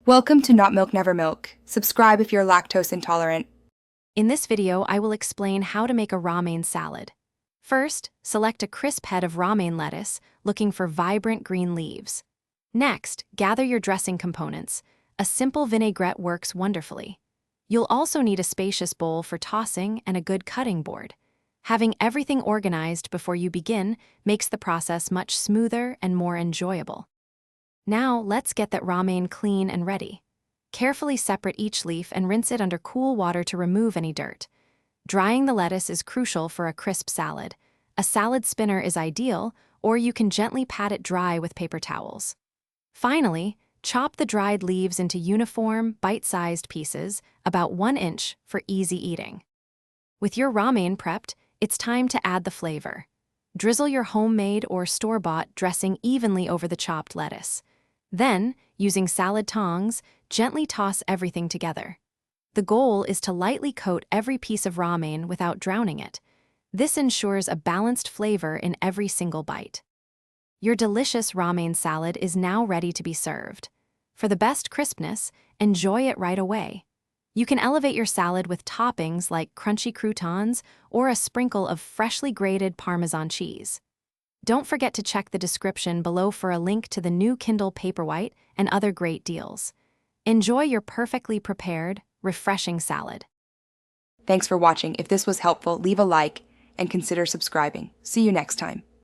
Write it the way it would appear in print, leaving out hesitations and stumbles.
Welcome to Not Milk Never Milk. Subscribe if you're lactose intolerant. In this video, I will explain how to make a romaine salad. First, select a crisp head of romaine lettuce, looking for vibrant green leaves. Next, gather your dressing components. A simple vinaigrette works wonderfully. You'll also need a spacious bowl for tossing and a good cutting board. Having everything organized before you begin makes the process much smoother and more enjoyable. Now, let's get that romaine clean and ready. Carefully separate each leaf and rinse it under cool water to remove any dirt. Drying the lettuce is crucial for a crisp salad. A salad spinner is ideal, or you can gently pat it dry with paper towels. Finally, chop the dried leaves into uniform, bite-sized pieces, about 1 inch, for easy eating. With your romaine prepped, it's time to add the flavor. Drizzle your homemade or store-bought dressing evenly over the chopped lettuce. Then, using salad tongs, gently toss everything together. The goal is to lightly coat every piece of romaine without drowning it. This ensures a balanced flavor in every single bite. Your delicious romaine salad is now ready to be served. For the best crispness, enjoy it right away. You can elevate your salad with toppings like crunchy croutons or a sprinkle of freshly grated Parmesan cheese. Don't forget to check the description below for a link to the new Kindle Paperwhite and other great deals. Enjoy your perfectly prepared, refreshing salad. Thanks for watching. If this was helpful, leave a like and consider subscribing. See you next time.